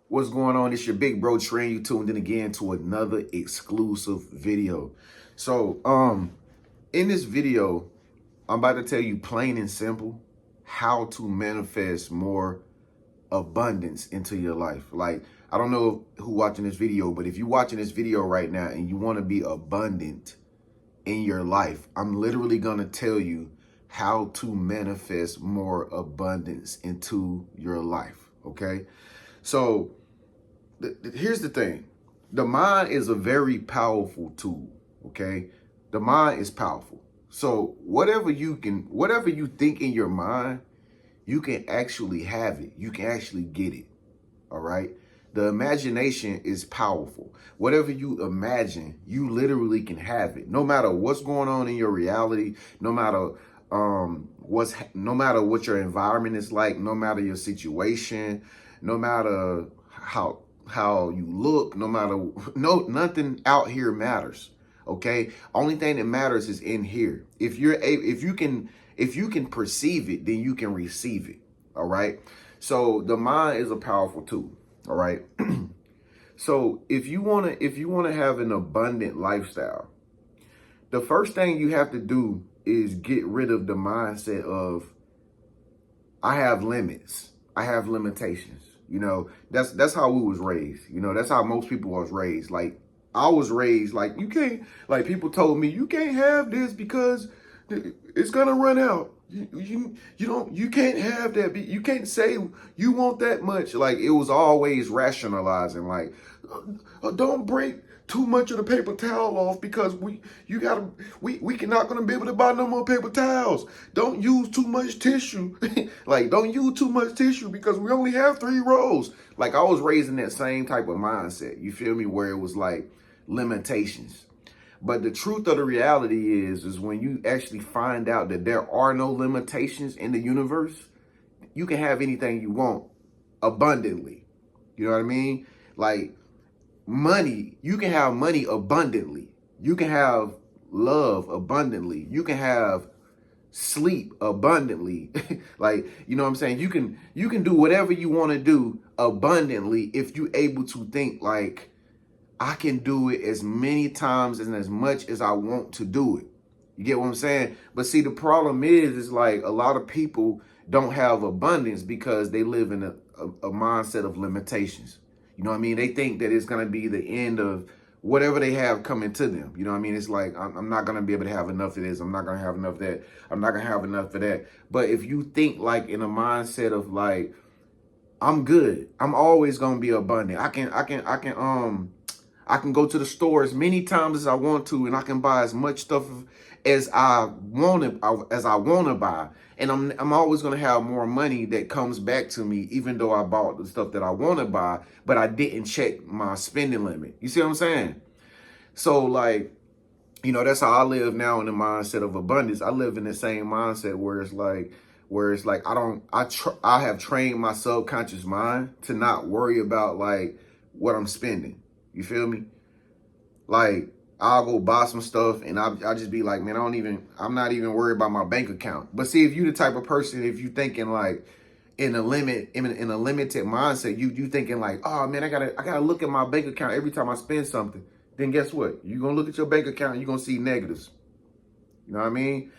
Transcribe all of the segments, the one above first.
What's going on? It's your big bro Trent. You tuned in again to another exclusive video. So, in this video, I'm about to tell you plain and simple how to manifest more abundance into your life. Like, I don't know who watching this video, but if you're watching this video right now and you want to be abundant in your life, I'm literally going to tell you how to manifest more abundance into your life. Okay. So here's the thing. The mind is a very powerful tool. Okay. The mind is powerful. So whatever you think in your mind, you can actually have it. You can actually get it. All right. The imagination is powerful. Whatever you imagine, you literally can have it. No matter what's going on in your reality, no matter no matter what your environment is like, no matter your situation, no matter how you look, nothing out here matters. Okay? Only thing that matters is in here. If you can perceive it, then you can receive it. All right? So the mind is a powerful tool. All right. So if you want to have an abundant lifestyle, the first thing you have to do is get rid of the mindset of I have limits. I have limitations. You know, that's how we was raised. You know, that's how most people was raised. Like I was raised like you can't, like people told me you can't have this because it's gonna run out. You can't have that. You can't say you want that much. Like it was always rationalizing. Like don't break too much of the paper towel off because we not gonna be able to buy no more paper towels. Don't use too much tissue. Like don't use too much tissue because we only have 3 rolls. Like I was raised in that same type of mindset. You feel me? Where it was like limitations. But the truth of the reality is when you actually find out that there are no limitations in the universe, you can have anything you want abundantly. You know what I mean? Like money, you can have money abundantly. You can have love abundantly. You can have sleep abundantly. Like, you know what I'm saying? You can do whatever you want to do abundantly if you're able to think like, I can do it as many times and as much as I want to do it. You get what I'm saying? But see, the problem is like a lot of people don't have abundance because they live in a mindset of limitations. You know what I mean? They think that it's going to be the end of whatever they have coming to them. You know what I mean? It's like, I'm not going to be able to have enough of this. I'm not going to have enough of that. I'm not going to have enough of that. But if you think like in a mindset of like, I'm good. I'm always going to be abundant. I can go to the store as many times as I want to, and I can buy as much stuff as I want to buy. And I'm always going to have more money that comes back to me, even though I bought the stuff that I want to buy, but I didn't check my spending limit. You see what I'm saying? So like, you know, that's how I live now in the mindset of abundance. I live in the same mindset where it's like I have trained my subconscious mind to not worry about like what I'm spending. You feel me? Like I'll go buy some stuff and I'll just be like, man, I'm not even worried about my bank account. But see, if you the type of person, if you thinking like in a limited mindset, you thinking like, oh man, I gotta look at my bank account every time I spend something. Then guess what? You're gonna look at your bank account and you're gonna see negatives. You know what I mean?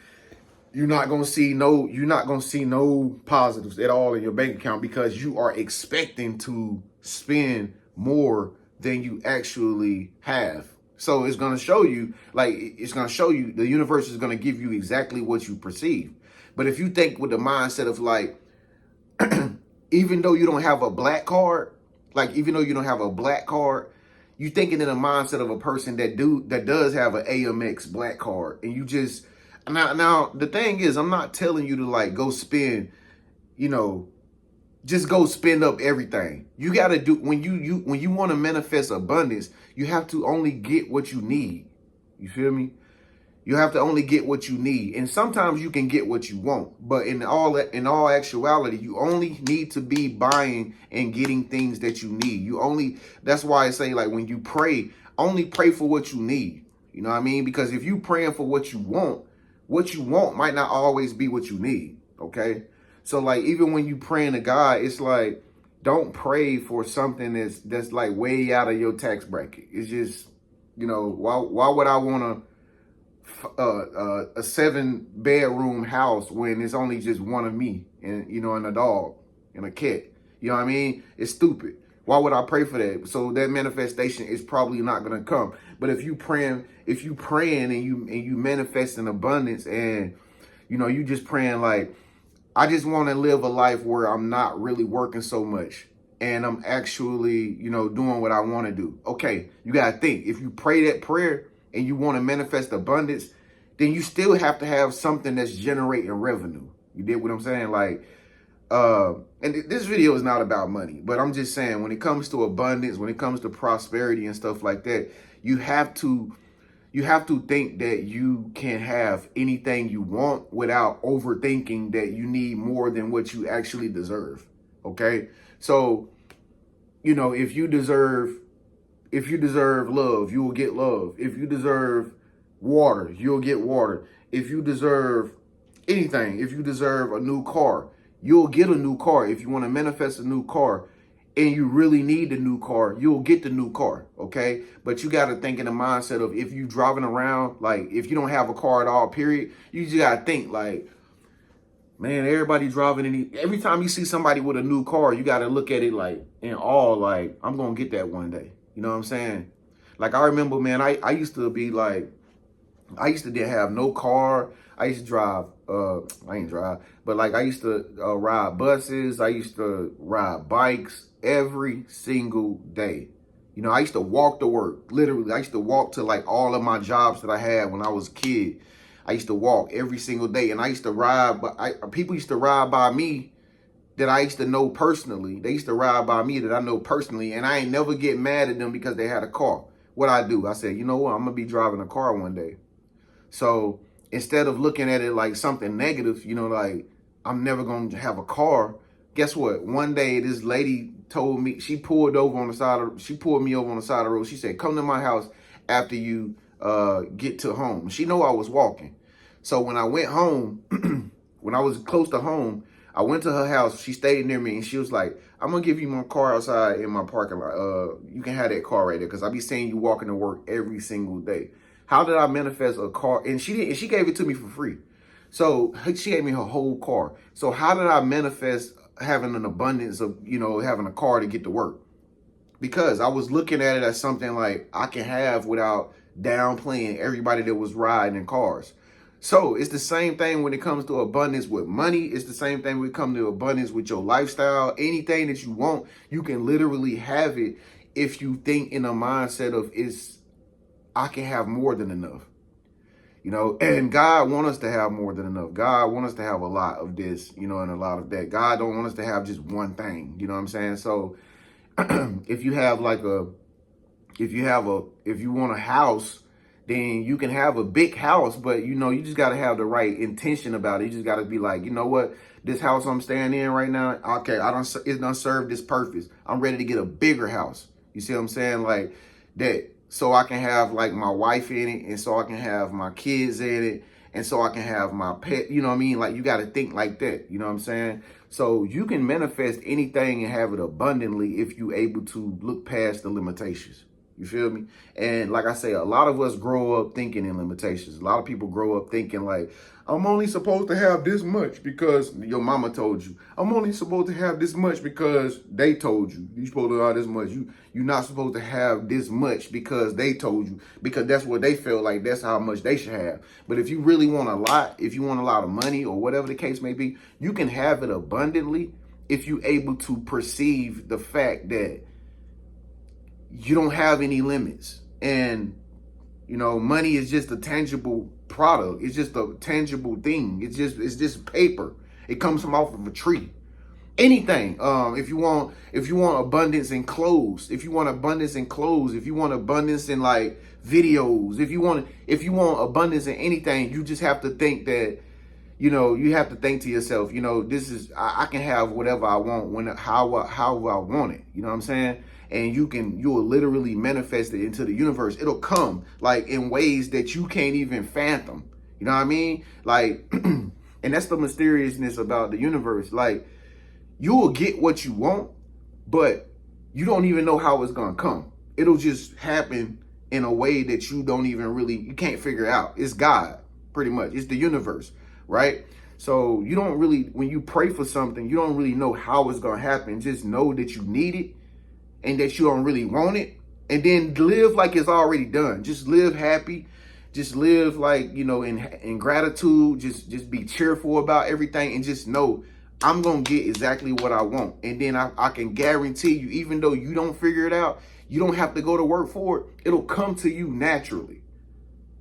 You're not gonna see no positives at all in your bank account because you are expecting to spend more than you actually have. So it's going to show you, the universe is going to give you exactly what you perceive. But if you think with the mindset of like, even though you don't have a black card, you thinking in the mindset of a person that does have an AMX black card. And you just, now the thing is, I'm not telling you to like go spend, you know, just go spend up everything. You got to do, when you want to manifest abundance, you have to only get what you need. You feel me? You have to only get what you need. And sometimes you can get what you want. But in all actuality, you only need to be buying and getting things that you need. That's why I say like when you pray, only pray for what you need. You know what I mean? Because if you praying for what you want might not always be what you need. Okay? So like even when you praying to God, it's like don't pray for something that's like way out of your tax bracket. It's just, you know, why would I want a 7-bedroom house when it's only just one of me and, you know, and a dog and a cat? You know what I mean? It's stupid. Why would I pray for that? So that manifestation is probably not gonna come. But if you praying and you manifest in abundance, and you know, you just praying like, I just want to live a life where I'm not really working so much and I'm actually, you know, doing what I want to do. Okay, you got to think. If you pray that prayer and you want to manifest abundance, then you still have to have something that's generating revenue. You did what I'm saying? Like, and this video is not about money, but I'm just saying, when it comes to abundance, when it comes to prosperity and stuff like that, you have to think that you can have anything you want without overthinking that you need more than what you actually deserve. Okay? So, you know, if you deserve love, you will get love. If you deserve water, you'll get water. If you deserve anything, if you deserve a new car, you'll get a new car. If you want to manifest a new car and you really need the new car, you'll get the new car, okay? But you got to think in the mindset of, if you driving around, like, if you don't have a car at all, period, you just got to think like, man, everybody driving every time you see somebody with a new car, you got to look at it like in awe, like, I'm going to get that one day. You know what I'm saying? Like, I remember, man, I used to be like, I used to have no car. I used to drive, I ain't drive, but like I used to ride buses. I used to ride bikes every single day. You know, I used to walk to work, literally. I used to walk to like all of my jobs that I had when I was a kid. I used to walk every single day, and I used to ride, but people used to ride by me that I used to know personally. They used to ride by me that I know personally, and I ain't never get mad at them because they had a car. What I do, I said, you know what, I'm gonna be driving a car one day. So instead of looking at it like something negative, you know, like, I'm never going to have a car. Guess what? One day this lady told me, she pulled me over on the side of the road. She said, come to my house after you get to home. She know I was walking. So when I went home, when I was close to home, I went to her house. She stayed near me, and she was like, I'm going to give you my car outside in my parking lot. You can have that car right there, because I be seeing you walking to work every single day. How did I manifest a car? And she gave it to me for free. So she gave me her whole car. So how did I manifest having an abundance of, you know, having a car to get to work? Because I was looking at it as something like I can have without downplaying everybody that was riding in cars. So it's the same thing when it comes to abundance with money. It's the same thing when it comes to abundance with your lifestyle. Anything that you want, you can literally have it if you think in a mindset of, I can have more than enough, you know, and God wants us to have more than enough. God wants us to have a lot of this, you know, and a lot of that. God don't want us to have just one thing, you know what I'm saying? So if you have like if you want a house, then you can have a big house, but you know, you just got to have the right intention about it. You just got to be like, you know what, this house I'm staying in right now, okay, it done served this purpose. I'm ready to get a bigger house. You see what I'm saying? Like that. So I can have like my wife in it, and so I can have my kids in it, and so I can have my pet, you know what I mean? Like, you got to think like that, you know what I'm saying? So you can manifest anything and have it abundantly if you able to look past the limitations. You feel me? And like I say, a lot of us grow up thinking in limitations. A lot of people grow up thinking like, I'm only supposed to have this much because your mama told you. I'm only supposed to have this much because they told you. You're supposed to have this much. You're not supposed to have this much because they told you. Because that's what they feel like. That's how much they should have. But if you really want a lot, if you want a lot of money or whatever the case may be, you can have it abundantly if you're able to perceive the fact that you don't have any limits. And, you know, money is just a tangible product. It's just a tangible thing. It's just paper. It comes from off of a tree. Anything. If you want abundance in clothes, if you want abundance in like videos, if you want abundance in anything, you just have to think that, you know, you have to think to yourself, you know, I can have whatever I want how I want it. You know what I'm saying? And you will literally manifest it into the universe. It'll come like in ways that you can't even fathom. You know what I mean? Like, and that's the mysteriousness about the universe. Like, you will get what you want, but you don't even know how it's gonna come. It'll just happen in a way that you don't even really, you can't figure out. It's God, pretty much. It's the universe, right? So you don't really, when you pray for something, you don't really know how it's gonna happen. Just know that you need it and that you don't really want it. And then live like it's already done. Just live happy. Just live like, you know, in gratitude. Just be cheerful about everything and just know I'm going to get exactly what I want. And then I can guarantee you, even though you don't figure it out, you don't have to go to work for it. It'll come to you naturally.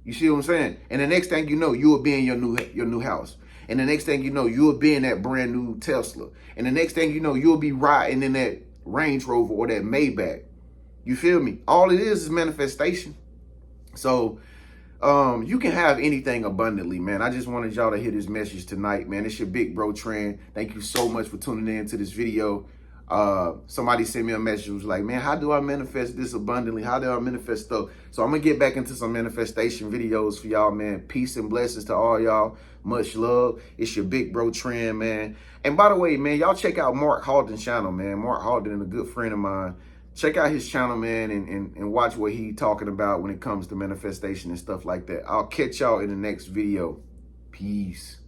You see what I'm saying? And the next thing you know, you'll be in your new house. And the next thing you know, you'll be in that brand new Tesla. And the next thing you know, you'll be riding in that Range Rover or that Maybach. You feel me? All it is manifestation. So you can have anything abundantly, man. I just wanted y'all to hear this message tonight, man. It's your big bro Trend. Thank you so much for tuning in to this video. Somebody sent me a message, was like, man, how do I manifest this abundantly? How do I manifest stuff? So I'm gonna get back into some manifestation videos for y'all, man. Peace and blessings to all y'all. Much love. It's your big bro Trend, man. And by the way, man, y'all check out Mark Halden's channel, man. Mark Halden, a good friend of mine. Check out his channel, man, and watch what he talking about when it comes to manifestation and stuff like that. I'll catch y'all in the next video. Peace.